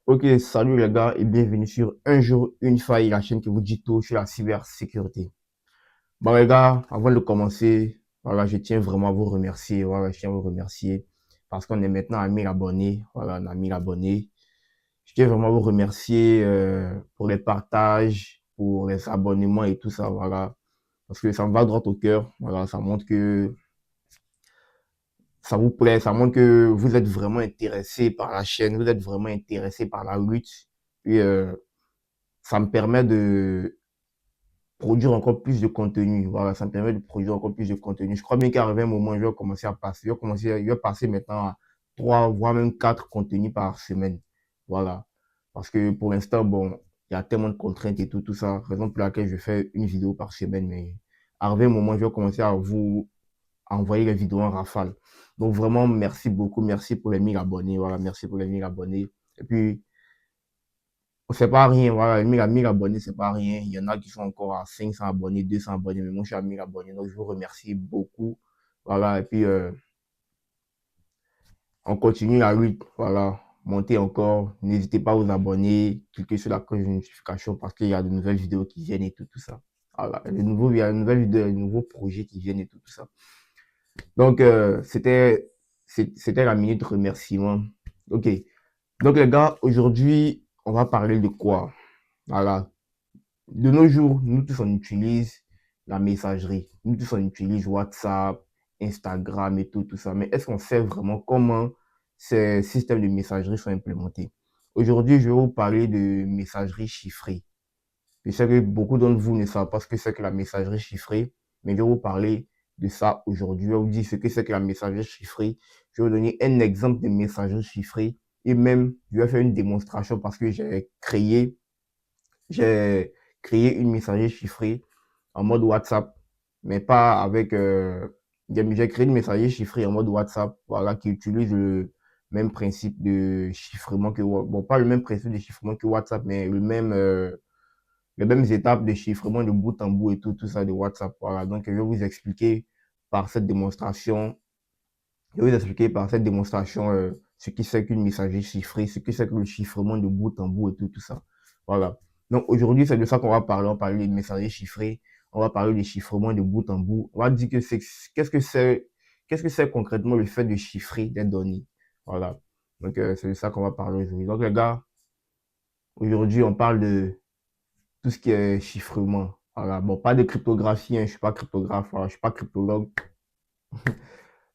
Ok, salut les gars et bienvenue sur Un jour, une faille, la chaîne qui vous dit tout sur la cybersécurité. Bon les gars, avant de commencer, voilà, je tiens vraiment à vous remercier. Voilà, je tiens à vous remercier parce qu'on est maintenant à 1000 abonnés. Voilà, on a 1000 abonnés. Je tiens vraiment à vous remercier pour les partages, pour les abonnements et tout ça. Voilà, parce que ça me va droit au cœur. Voilà, ça montre que ça vous plaît, ça montre que vous êtes vraiment intéressé par la chaîne, vous êtes vraiment intéressé par la lutte. Puis ça me permet de produire encore plus de contenu. Voilà, ça me permet de produire encore plus de contenu. Je crois bien qu'à un moment, je vais commencer à passer. Je vais passer maintenant à 3, voire même 4 contenus par semaine. Voilà. Parce que pour l'instant, bon, il y a tellement de contraintes et tout ça. Raison pour laquelle je fais une vidéo par semaine. Mais à un moment, je vais commencer à vous envoyer les vidéos en rafale. Donc vraiment, merci beaucoup. Merci pour les 1000 abonnés. Voilà, merci pour les 1000 abonnés. Et puis, c'est pas rien, voilà, 1000 abonnés, c'est pas rien. Il y en a qui sont encore à 500 abonnés, 200 abonnés, mais moi, je suis à 1000 abonnés. Donc, je vous remercie beaucoup. Voilà, et puis, on continue la lutte. Voilà, montez encore. N'hésitez pas à vous abonner, cliquez sur la cloche de notification parce qu'il y a de nouvelles vidéos qui viennent et tout ça. Voilà, il y a de nouvelles vidéos, de nouveaux projets qui viennent et tout ça. Donc, c'était la minute remerciement. Ok. Donc, les gars, aujourd'hui, on va parler de quoi? Voilà. De nos jours, nous tous on utilise la messagerie. Nous tous on utilise WhatsApp, Instagram et tout ça. Mais est-ce qu'on sait vraiment comment ces systèmes de messagerie sont implémentés? Aujourd'hui, je vais vous parler de messagerie chiffrée. Je sais que beaucoup d'entre vous ne savent pas ce que c'est que la messagerie chiffrée, mais je vais vous parler de ça aujourd'hui. Je vais vous dire ce que c'est que la messagerie chiffrée. Je vais vous donner un exemple de messagerie chiffrée et même je vais faire une démonstration parce que j'ai créé une messagerie chiffrée en mode WhatsApp, mais pas avec. J'ai créé une messagerie chiffrée en mode WhatsApp, voilà, qui utilise le même principe de chiffrement que. Bon, pas le même principe de chiffrement que WhatsApp, mais les mêmes étapes de chiffrement de bout en bout et tout ça de WhatsApp. Voilà, donc je vais vous expliquer par cette démonstration. Je vais vous expliquer par cette démonstration ce qui c'est qu'une messagerie chiffrée, ce que c'est que le chiffrement de bout en bout et tout ça. Voilà. Donc aujourd'hui, c'est de ça qu'on va parler. On va parler de messagerie chiffrée. On va parler de chiffrement de bout en bout. On va dire que qu'est-ce que c'est concrètement le fait de chiffrer des données. Voilà. Donc c'est de ça qu'on va parler aujourd'hui. Donc les gars, aujourd'hui, on parle de tout ce qui est chiffrement. Voilà. Bon, pas de cryptographie, hein. Je suis pas cryptographe, voilà. Je suis pas cryptologue.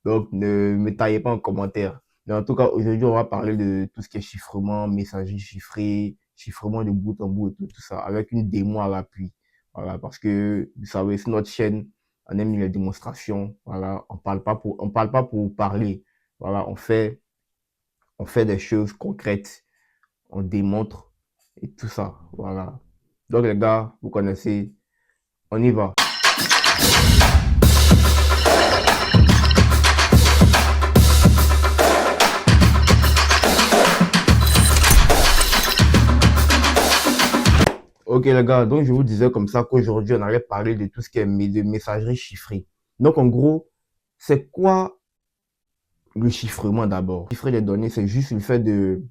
Donc, ne me taillez pas en commentaire. Mais en tout cas, aujourd'hui, on va parler de tout ce qui est chiffrement, messagerie chiffrée, chiffrement de bout en bout et tout ça, avec une démo à l'appui. Voilà, parce que, vous savez, sur notre chaîne, on aime les démonstrations. Voilà, on parle pas pour parler. Voilà, on fait des choses concrètes. On démontre et tout ça. Voilà. Donc, les gars, vous connaissez, on y va. Ok les gars, donc je vous disais comme ça qu'aujourd'hui on allait parler de tout ce qui est de messagerie chiffrée. Donc en gros, c'est quoi le chiffrement d'abord? Chiffrer des données, c'est juste le fait de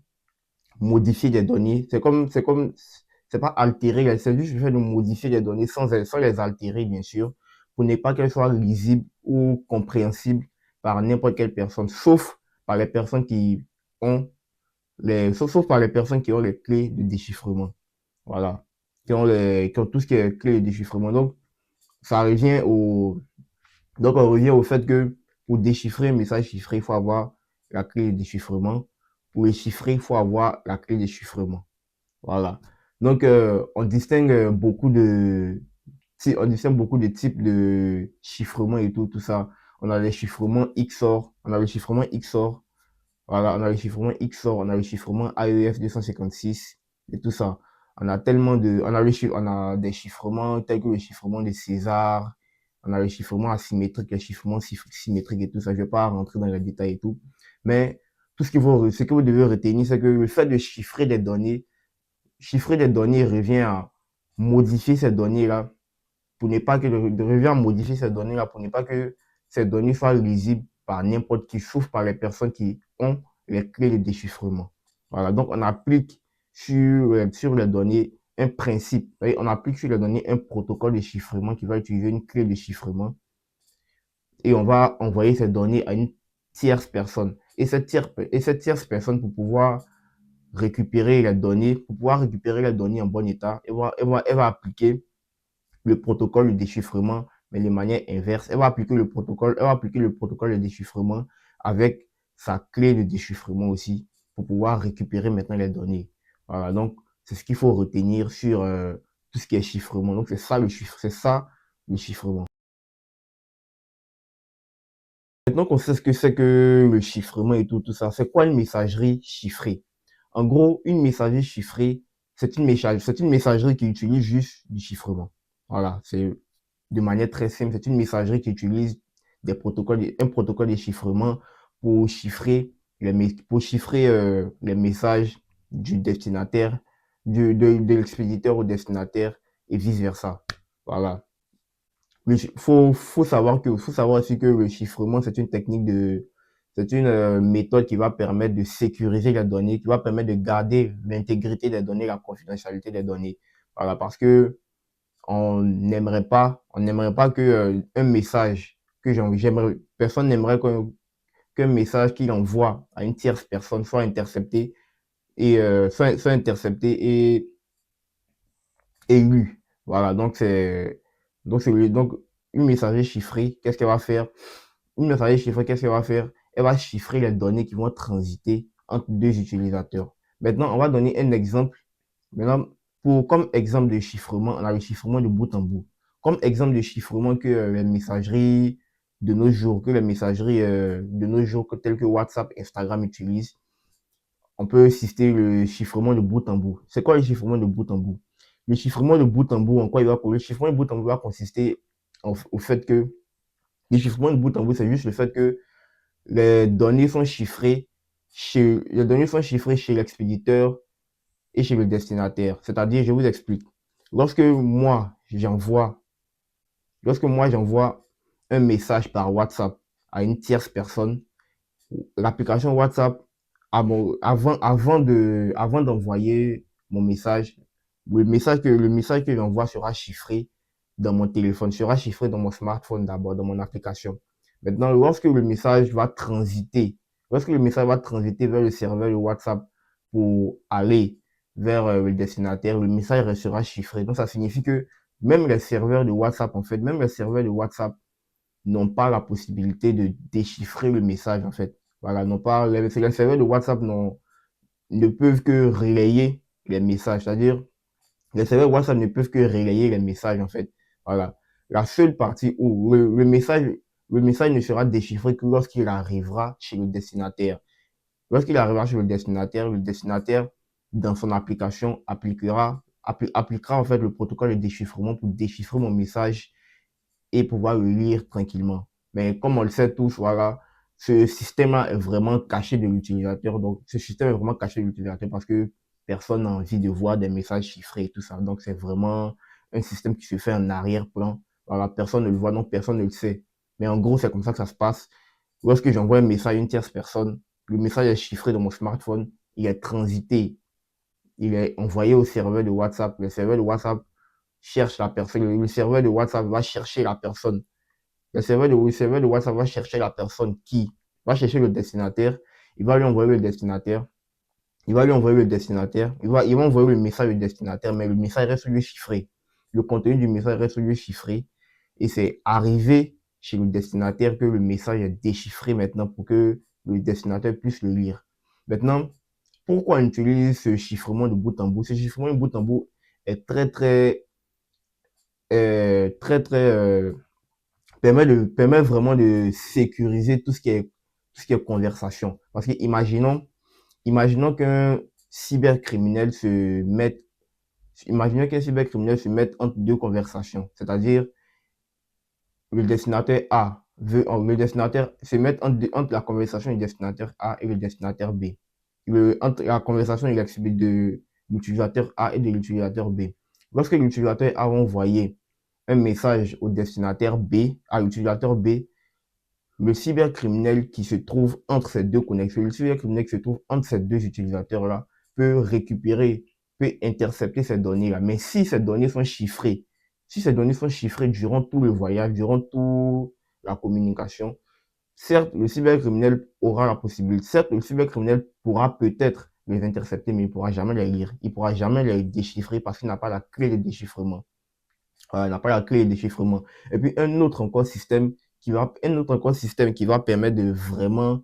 modifier des données. C'est pas altérer, c'est juste le fait de modifier des données sans les altérer bien sûr, pour ne pas qu'elles soient lisibles ou compréhensibles par n'importe quelle personne, sauf par les personnes qui ont sauf par les personnes qui ont les clés de déchiffrement. Voilà. Qui ont tout ce qui est clé de déchiffrement. Ça revient au, donc, on revient au fait que pour déchiffrer un message chiffré, il faut avoir la clé de déchiffrement. Pour les chiffrer, il faut avoir la clé de chiffrement. Voilà. Donc, on distingue beaucoup de types de chiffrement et tout ça. On a les chiffrements XOR, on a le chiffrement XOR, voilà, on a le chiffrement XOR, on a le chiffrement AES 256 et tout ça. On a des chiffrements tels que le chiffrement de César, on a le chiffrement asymétrique, le chiffrement symétrique et tout ça. Je vais pas rentrer dans les détails et tout. Mais ce que vous devez retenir, c'est que le fait de chiffrer des données revient à modifier ces données-là pour ne pas que, revient à modifier ces données-là pour ne pas que ces données soient lisibles par n'importe qui, sauf par les personnes qui ont les clés de déchiffrement. Voilà, donc on applique sur les données un principe. On applique sur les données un protocole de chiffrement qui va utiliser une clé de chiffrement et on va envoyer ces données à une tierce personne. Et cette tierce personne, pour pouvoir récupérer les données, en bon état, elle va appliquer le protocole de déchiffrement, mais de manière inverse. Elle va appliquer le protocole de déchiffrement avec sa clé de déchiffrement aussi pour pouvoir récupérer maintenant les données. Voilà, donc c'est ce qu'il faut retenir sur tout ce qui est chiffrement. Donc c'est ça le chiffrement. Maintenant qu'on sait ce que c'est que le chiffrement et tout ça, c'est quoi une messagerie chiffrée? En gros, une messagerie chiffrée, c'est une messagerie qui utilise juste du chiffrement. Voilà, c'est de manière très simple, c'est une messagerie qui utilise un protocole de chiffrement pour chiffrer les messages du destinataire, de l'expéditeur au destinataire et vice-versa. Voilà. Faut savoir aussi que le chiffrement, c'est une méthode qui va permettre de sécuriser les données, qui va permettre de garder l'intégrité des données, la confidentialité des données. Voilà, parce que on n'aimerait pas que un message personne n'aimerait qu'un message qu'il envoie à une tierce personne soit intercepté et lu. Voilà, donc une messagerie chiffrée, qu'est-ce qu'elle va faire? Une messagerie chiffrée, qu'est-ce qu'elle va faire? Elle va chiffrer les données qui vont transiter entre deux utilisateurs. Maintenant, on va donner un exemple. Maintenant, comme exemple de chiffrement, on a le chiffrement de bout en bout. Comme exemple de chiffrement que les messageries de nos jours, telles que WhatsApp, Instagram utilisent, on peut citer le chiffrement de bout en bout. C'est quoi le chiffrement de bout en bout? Le chiffrement de bout en bout, le chiffrement de bout en bout va consister au fait que le chiffrement de bout en bout, c'est juste le fait que les données sont chiffrées chez l'expéditeur et chez le destinataire. C'est-à-dire, je vous explique. Lorsque moi, j'envoie un message par WhatsApp à une tierce personne, l'application WhatsApp, avant d'envoyer mon message, le message que j'envoie sera chiffré dans mon téléphone, sera chiffré dans mon smartphone d'abord, dans mon application. Maintenant, lorsque le message va transiter vers le serveur de WhatsApp pour aller vers le destinataire, le message restera chiffré. Donc, ça signifie que même les serveurs de WhatsApp, n'ont pas la possibilité de déchiffrer le message, en fait. Voilà, les serveurs de WhatsApp ne peuvent que relayer les messages, c'est-à-dire, les serveurs WhatsApp ne peuvent que relayer les messages, en fait. Voilà. La seule partie où le message ne sera déchiffré que lorsqu'il arrivera chez le destinataire. Lorsqu'il arrivera chez le destinataire, dans son application, appliquera en fait le protocole de déchiffrement pour déchiffrer mon message et pouvoir le lire tranquillement. Mais comme on le sait tous, voilà, ce système-là est vraiment caché de l'utilisateur. Donc, ce système est vraiment caché de l'utilisateur parce que personne n'a envie de voir des messages chiffrés et tout ça. Donc, c'est vraiment un système qui se fait en arrière-plan. Voilà, personne ne le voit, donc personne ne le sait. Mais en gros, c'est comme ça que ça se passe. Lorsque j'envoie un message à une tierce personne, le message est chiffré dans mon smartphone, il est transité, il est envoyé au serveur de WhatsApp. Le serveur de WhatsApp cherche la personne, le serveur de WhatsApp va chercher la personne. Le serveur de WhatsApp va chercher la personne qui va chercher le destinataire, il va lui envoyer le destinataire, il va envoyer le message au destinataire, mais le message reste lui chiffré. Le contenu du message reste lui chiffré. Et c'est arrivé chez le destinataire que le message est déchiffré maintenant pour que le destinataire puisse le lire. Maintenant, pourquoi on utilise ce chiffrement de bout en bout? Ce chiffrement de bout en bout est très, très, permet vraiment de sécuriser tout ce qui est conversation. Parce que imaginons qu'un cybercriminel se mette entre deux conversations. C'est-à-dire, le destinataire se met entre la conversation du destinataire A et le destinataire B. Entre la conversation de l'utilisateur A et de l'utilisateur B. Lorsque l'utilisateur A va envoyer un message au destinataire B, à l'utilisateur B, le cybercriminel qui se trouve entre ces deux connexions, le cybercriminel qui se trouve entre ces deux utilisateurs-là peut récupérer peut intercepter ces données-là. Mais si ces données sont chiffrées, durant tout le voyage, durant toute la communication, certes, le cybercriminel aura la possibilité, certes, le cybercriminel pourra peut-être les intercepter, mais il ne pourra jamais les lire. Il ne pourra jamais les déchiffrer parce qu'il n'a pas la clé de déchiffrement. Il n'a pas la clé de déchiffrement. Et puis, un autre encore système qui va permettre de vraiment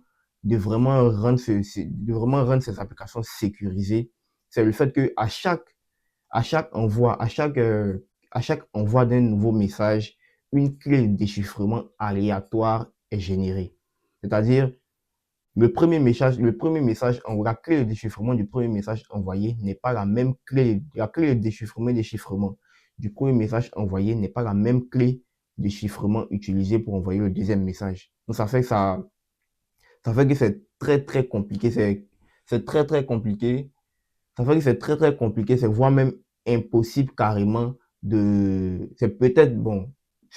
rendre ces applications sécurisées, c'est le fait que à chaque envoi, à chaque envoi d'un nouveau message, une clé de déchiffrement aléatoire est générée. C'est-à-dire, le premier message, la clé de déchiffrement du premier message envoyé n'est pas la même clé, la clé de déchiffrement du premier message envoyé n'est pas la même clé de chiffrement utilisée pour envoyer le deuxième message. Donc, ça fait que c'est très, très compliqué, c'est très, très compliqué. Ça fait que c'est très, très compliqué, c'est voire même impossible carrément c'est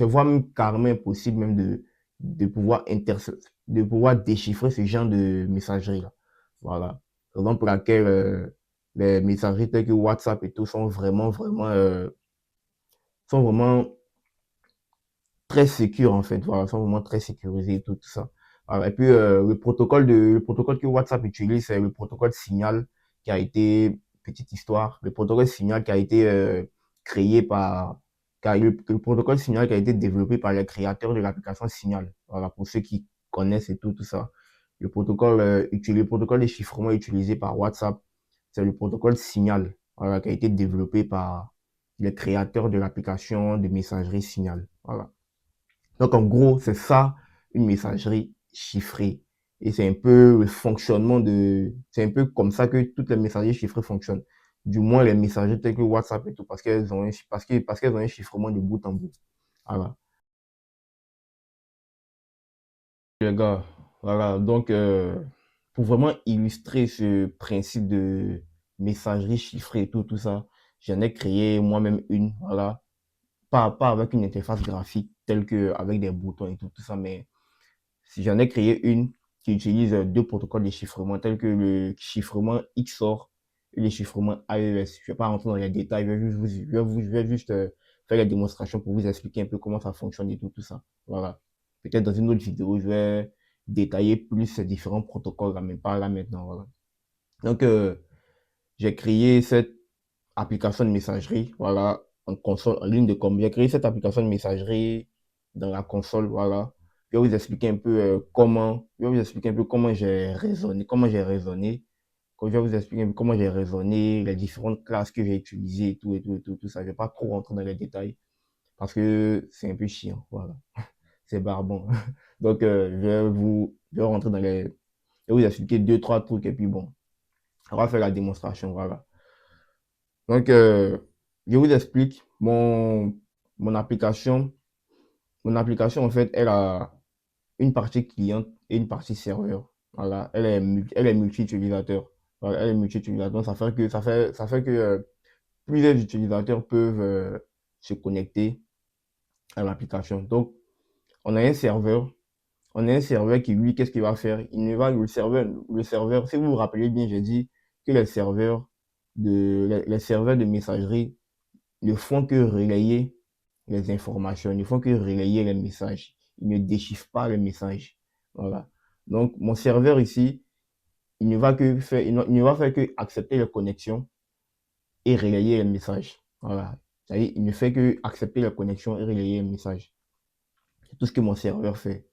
voire même carrément impossible même de de pouvoir déchiffrer ce genre de messagerie-là. Voilà. Raison pour laquelle les messageries telles que WhatsApp et tout sont vraiment très sécures en fait. Voilà, sont vraiment très sécurisées et tout ça. Voilà. Et puis le protocole que WhatsApp utilise, c'est le protocole Signal qui a été, petite histoire, le protocole Signal qui a été créé par, le protocole Signal qui a été développé par les créateurs de l'application Signal. Voilà, pour ceux qui connaissent et tout ça. Le protocole de chiffrement utilisé par WhatsApp, c'est le protocole Signal, voilà, qui a été développé par les créateurs de l'application de messagerie Signal. Voilà. Donc, en gros, c'est ça, une messagerie chiffrée. Et c'est un peu le fonctionnement c'est un peu comme ça que toutes les messageries chiffrées fonctionnent. Du moins, les messageries telles que WhatsApp et tout, parce qu'elles ont parce qu'elles ont un chiffrement de bout en bout. Voilà. Les gars, voilà. Donc, pour vraiment illustrer ce principe de messagerie chiffrée et tout ça, j'en ai créé moi-même une, voilà. Pas avec une interface graphique telle que avec des boutons et tout ça, mais si j'en ai créé une qui utilise deux protocoles de chiffrement tels que le chiffrement XOR et le chiffrement AES. Je ne vais pas rentrer dans les détails, je vais juste faire la démonstration pour vous expliquer un peu comment ça fonctionne et tout ça. Voilà. Peut-être dans une autre vidéo, je vais détailler plus ces différents protocoles, là, mais pas là maintenant. Voilà. Donc, j'ai créé cette application de messagerie, voilà, en console, en ligne de commande. J'ai créé cette application de messagerie dans la console, voilà. Je vais vous expliquer un peu comment je vais vous expliquer un peu comment j'ai raisonné, les différentes classes que j'ai utilisées tout ça. Je vais pas trop rentrer dans les détails parce que c'est un peu chiant, voilà. C'est barbant. Donc, je vais rentrer je vais vous expliquer deux, trois trucs et puis bon, on va faire la démonstration, voilà. Donc, je vous explique mon application. Mon application, en fait, elle a une partie client et une partie serveur. Voilà, elle est multi-utilisateur. Voilà, elle est multi-utilisateur. Ça fait que plusieurs utilisateurs peuvent se connecter à l'application. Donc, on a un serveur. On a un serveur qui, lui, qu'est-ce qu'il va faire? Le serveur, si vous vous rappelez bien, j'ai dit que les serveurs de messagerie ne font que relayer les informations, ils ne font que relayer les messages. Ils ne déchiffrent pas les messages. Voilà. Donc, mon serveur ici, il ne va faire que accepter les connexions et relayer les messages. Voilà. C'est-à-dire, il ne fait que accepter les connexions et relayer les messages. C'est tout ce que mon serveur fait.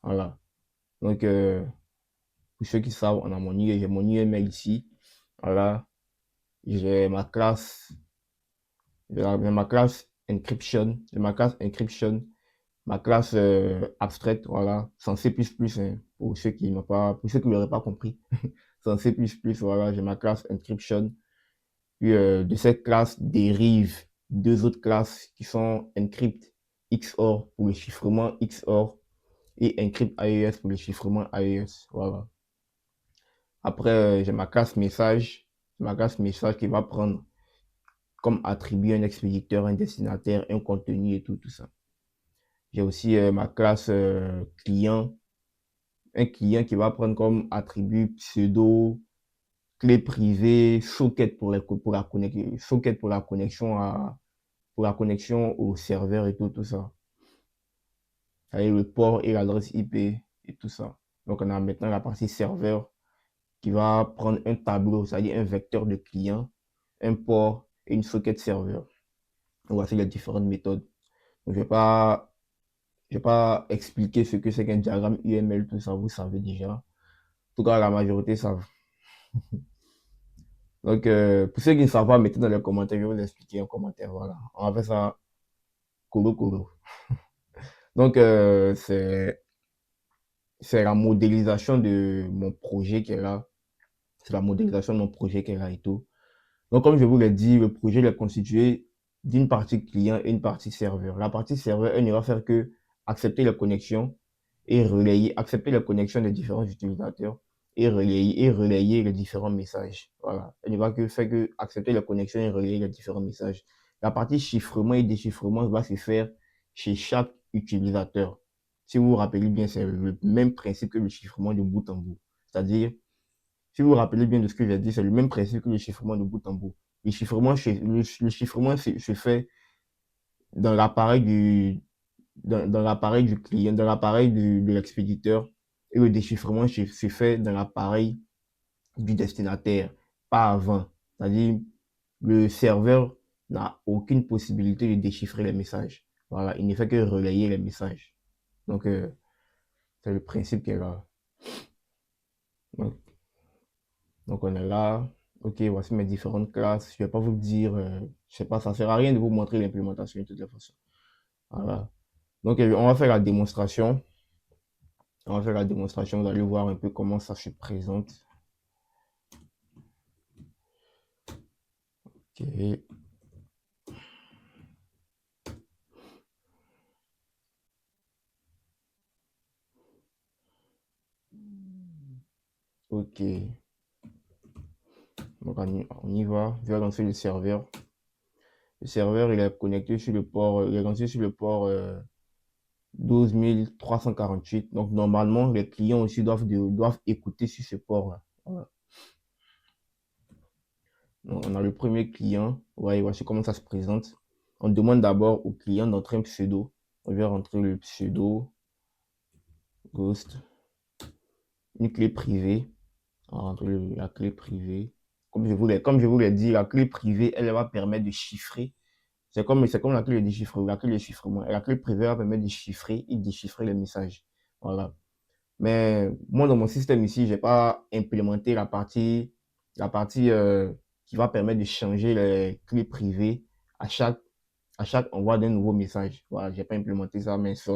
Voilà. Donc, pour ceux qui savent, j'ai mon UML ici. Voilà. J'ai ma classe, ma classe encryption, ma classe abstraite, voilà, sans C++, hein, pour ceux qui l'auraient pas compris. Sans C++, voilà, j'ai ma classe encryption. Puis de cette classe dérivent deux autres classes qui sont encrypt XOR pour le chiffrement XOR et encrypt AES pour le chiffrement AES, voilà. Après, j'ai ma classe message qui va prendre comme attribut un expéditeur, un destinataire, un contenu et tout ça. J'ai aussi ma classe client, un client qui va prendre comme attribut pseudo, clé privée, socket pour la connexion, socket pour la connexion au serveur et tout ça. Avec le port et l'adresse IP et tout ça. Donc, on a maintenant la partie serveur qui va prendre un tableau, c'est-à-dire un vecteur de client, un port et une socket serveur. Voici les différentes méthodes. Donc, je vais pas expliquer ce que c'est qu'un diagramme UML, tout ça, vous savez déjà. En tout cas, la majorité savent. Donc, pour ceux qui ne savent pas, mettez dans les commentaires, je vais vous expliquer en commentaire. Voilà, on va faire ça colo colo. Donc, c'est la modélisation de mon projet qui est là. C'est la modélisation de mon projet qui est là et tout. Donc, comme je vous l'ai dit, le projet est constitué d'une partie client et une partie serveur. La partie serveur, elle ne va faire que accepter la connexion et relayer, accepter la connexion des différents utilisateurs et relayer les différents messages. Voilà. Elle ne va que faire que accepter la connexion et relayer les différents messages. La partie chiffrement et déchiffrement va se faire chez chaque utilisateur. Si vous vous rappelez bien, c'est le même principe que le chiffrement de bout en bout. C'est-à-dire, si vous vous rappelez bien de ce que j'ai dit, c'est le même principe que le chiffrement de bout en bout. Le chiffrement, le chiffrement se fait dans l'appareil dans l'appareil du client, dans l'appareil de l'expéditeur, et le déchiffrement se fait dans l'appareil du destinataire, pas avant. C'est-à-dire, le serveur n'a aucune possibilité de déchiffrer les messages. Voilà, il ne fait que relayer les messages. Donc, c'est le principe qui est là. Donc, Donc on est là. Ok, voici mes différentes classes. Je vais pas vous dire, je sais pas, ça sert à rien de vous montrer l'implémentation de toute façon. Voilà. Donc on va faire la démonstration. On va faire la démonstration. Vous allez voir un peu comment ça se présente. Ok. Ok. Donc on y va. Je vais lancer le serveur. Le serveur, il est connecté sur le port, il est lancé sur le port 12348. Donc normalement, les clients aussi doivent écouter sur ce port-là. Voilà. Donc, on a le premier client. Ouais, voici comment ça se présente. On demande d'abord au client d'entrer un pseudo. On va rentrer le pseudo, Ghost, une clé privée. On va rentrer la clé privée. Comme je vous l'ai dit, la clé privée, elle va permettre de chiffrer. C'est comme la clé de déchiffrement. La clé de chiffrement. Et la clé privée va permettre de chiffrer et déchiffrer les messages. Voilà. Mais moi, dans mon système ici, j'ai pas implémenté la partie qui va permettre de changer les clés privées à chaque, à chaque envoi d'un nouveau message. Voilà, j'ai pas implémenté ça, mais ça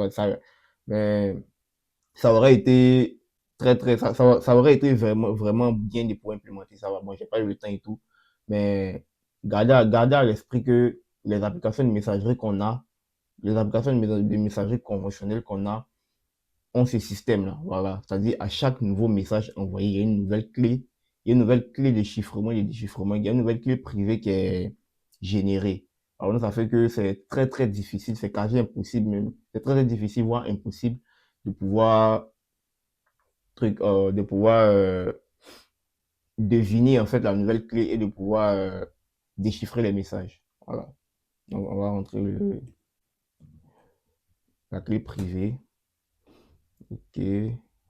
aurait été ça aurait été vraiment bien de pouvoir implémenter ça. Bon, j'ai pas eu le temps et tout, mais gardez à l'esprit que les applications de messagerie qu'on a, les applications de messagerie conventionnelles qu'on a, ont ce système-là. Voilà. C'est-à-dire, à chaque nouveau message envoyé, il y a une nouvelle clé. Il y a une nouvelle clé de chiffrement et de déchiffrement. Il y a une nouvelle clé privée qui est générée. Alors, ça fait que c'est très, très difficile. C'est quasi impossible même. C'est très, très difficile, voire impossible de pouvoir, de pouvoir deviner, en fait, la nouvelle clé et de pouvoir déchiffrer les messages. Voilà. Donc, on va rentrer la clé privée. Ok.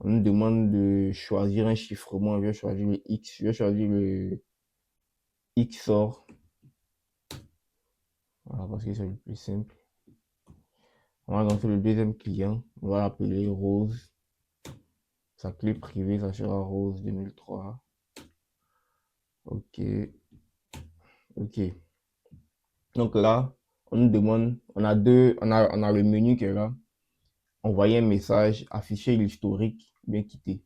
On nous demande de choisir un chiffrement. Je vais choisir le X. Je vais choisir le XOR. Voilà, parce que c'est le plus simple. On va lancer le deuxième client. On va l'appeler Rose. Sa clé privée, ça sera Rose 2003. Ok. Ok. Donc là, on nous demande, on a le menu qui est là. Envoyer un message, afficher l'historique, bien quitter.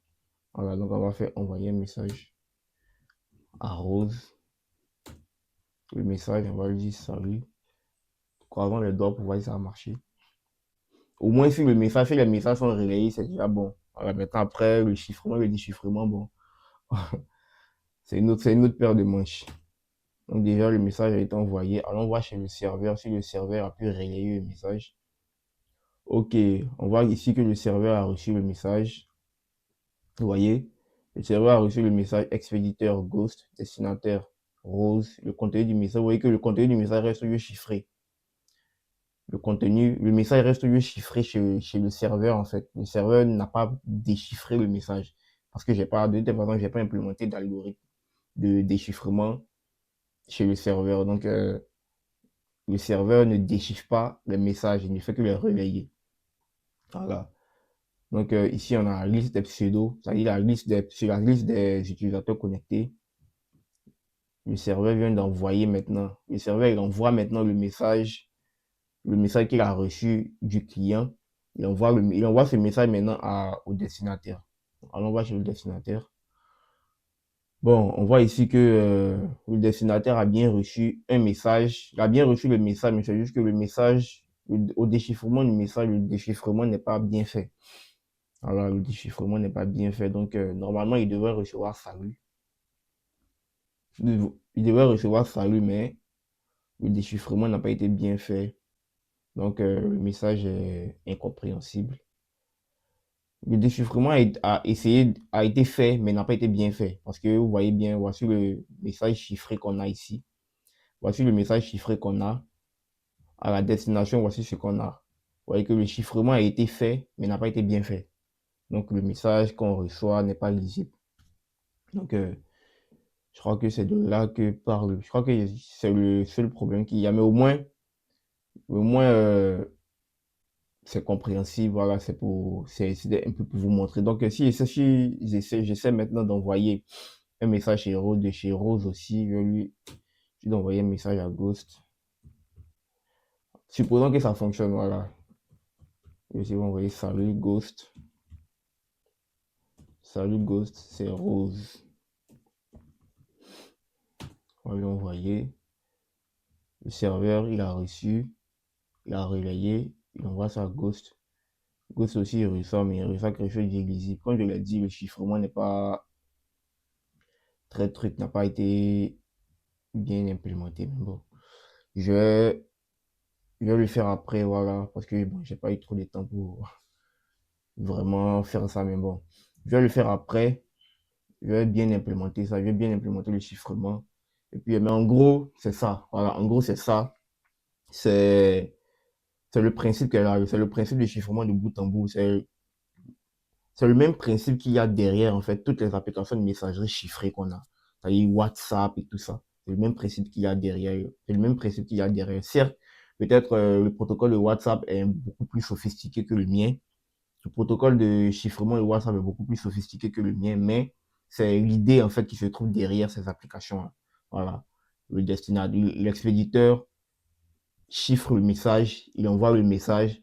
Voilà, donc on va faire envoyer un message à Rose. Le message, on va lui dire salut. Croisons les doigts pour voir si ça a marché. Au moins, si les messages sont relayés, c'est déjà bon. Voilà, maintenant, après, le chiffrement, le déchiffrement, bon, c'est une autre paire de manches. Donc, déjà, le message a été envoyé. Allons voir chez le serveur si le serveur a pu relayer le message. Ok, on voit ici que le serveur a reçu le message. Vous voyez, Le serveur a reçu le message expéditeur Ghost, destinataire Rose. Le contenu du message, vous voyez que le contenu du message reste toujours chiffré. Le message reste toujours chiffré chez le serveur en fait. Le serveur n'a pas déchiffré le message parce que de toute façon, j'ai pas implémenté d'algorithme de déchiffrement chez le serveur. Donc, le serveur ne déchiffre pas les messages, il ne fait que les relayer. Voilà. Donc, ici, on a la liste des pseudos, c'est-à-dire sur la liste des utilisateurs connectés. Le serveur vient d'envoyer maintenant. Le serveur, il envoie maintenant le message qu'il a reçu du client. Il envoie ce message maintenant au destinataire. Alors, on va chez le destinataire. Bon, on voit ici que le destinataire a bien reçu un message. Il a bien reçu le message, mais c'est juste que le message, au déchiffrement du message, le déchiffrement n'est pas bien fait. Alors, le déchiffrement n'est pas bien fait. Donc, normalement, il devrait recevoir salut. Il devrait recevoir salut, mais le déchiffrement n'a pas été bien fait. Donc, le message est incompréhensible. Le déchiffrement a été fait, mais n'a pas été bien fait. Parce que vous voyez bien, voici le message chiffré qu'on a ici. Voici le message chiffré qu'on a. À la destination, voici ce qu'on a. Vous voyez que le chiffrement a été fait, mais n'a pas été bien fait. Donc, le message qu'on reçoit n'est pas lisible. Donc, je crois que c'est de là que parle. Je crois que c'est le seul problème qu'il y a. Mais au moins c'est compréhensible. Voilà, c'est un peu pour vous montrer. Donc, si j'essaie maintenant d'envoyer un message chez Rose, de chez Rose aussi, je vais envoyer un message à Ghost. Supposons que ça fonctionne, voilà. Je vais envoyer salut Ghost. Salut Ghost, c'est Rose. On va lui envoyer. Le serveur, il a reçu, il a relayé, il envoie ça à Ghost. Ghost aussi, il reçoit, mais il reçoit quelque chose d'illisible. Comme je l'ai dit, le chiffrement n'est pas n'a pas été bien implémenté. Mais bon, je vais, je vais le faire après, voilà, parce que bon, j'ai pas eu trop de temps pour vraiment faire ça, mais bon, je vais le faire après. Je vais bien implémenter ça, je vais bien implémenter le chiffrement. Et puis, mais en gros, c'est ça. Voilà, en gros, c'est ça. C'est le principe qu'elle a, c'est le principe du chiffrement de bout en bout. C'est le même principe qu'il y a derrière, en fait, toutes les applications de messagerie chiffrées qu'on a. C'est-à-dire WhatsApp et tout ça. C'est le même principe qu'il y a derrière. C'est le même principe qu'il y a derrière. Certes, peut-être le protocole de WhatsApp est beaucoup plus sophistiqué que le mien. Le protocole de chiffrement de WhatsApp est beaucoup plus sophistiqué que le mien, mais c'est l'idée, en fait, qui se trouve derrière ces applications-là. Voilà. Le destinataire, l'expéditeur chiffre le message, il envoie le message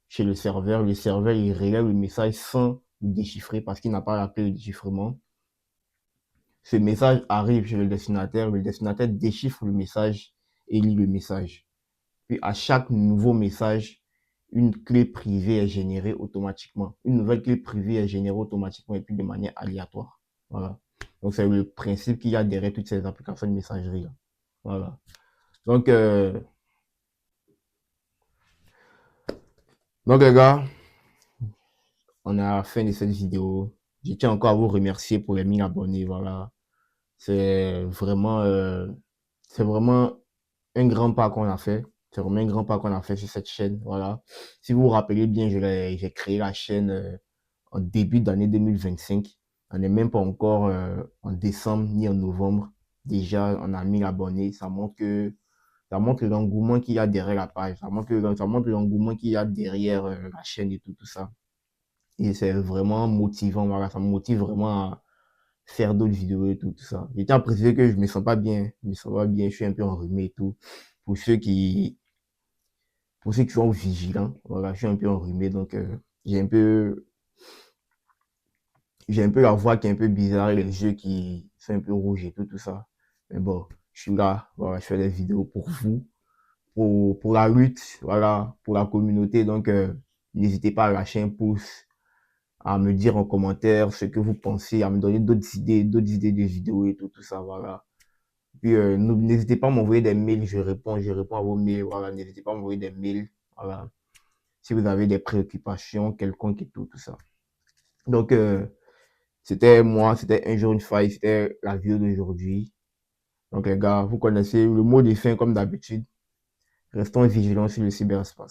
chez le serveur il relève le message sans le déchiffrer parce qu'il n'a pas la clé de déchiffrement. Ce message arrive chez le destinataire déchiffre le message et lit le message. Puis à chaque nouveau message, une clé privée est générée automatiquement. Une nouvelle clé privée est générée automatiquement et puis de manière aléatoire. Voilà. Donc c'est le principe qu'il y a derrière toutes ces applications de messagerie là. Voilà. Donc, les gars, on est à la fin de cette vidéo. Je tiens encore à vous remercier pour les 1000 abonnés. Voilà. C'est vraiment, euh, c'est vraiment un grand pas qu'on a fait. C'est vraiment un grand pas qu'on a fait sur cette chaîne. Voilà. Si vous vous rappelez bien, j'ai créé la chaîne en début d'année 2025. On n'est même pas encore en décembre ni en novembre. Déjà, on a 1000 abonnés. Ça montre l'engouement qu'il y a derrière la page. Ça montre l'engouement qu'il y a derrière la chaîne et tout ça. Et c'est vraiment motivant. Voilà, ça me motive vraiment à faire d'autres vidéos et tout ça. Je tiens à préciser que je me sens pas bien. Je me sens pas bien. Je suis un peu enrhumé et tout. Pour ceux qui, pour ceux qui sont vigilants, voilà, je suis un peu enrhumé. Donc, j'ai un peu la voix qui est un peu bizarre et les yeux qui sont un peu rouges et tout ça. Mais bon, je suis là. Voilà, je fais des vidéos pour vous, pour la lutte, voilà, pour la communauté. Donc, n'hésitez pas à lâcher un pouce, à me dire en commentaire ce que vous pensez, à me donner d'autres idées de vidéos et tout ça, voilà. Puis n'hésitez pas à m'envoyer des mails, je réponds à vos mails, voilà, n'hésitez pas à m'envoyer des mails, voilà, si vous avez des préoccupations quelconques et tout ça. Donc, C'était moi, c'était un jour une faille, c'était la vidéo d'aujourd'hui. Donc les gars, vous connaissez le mot de fin comme d'habitude. Restons vigilants sur le cyberespace.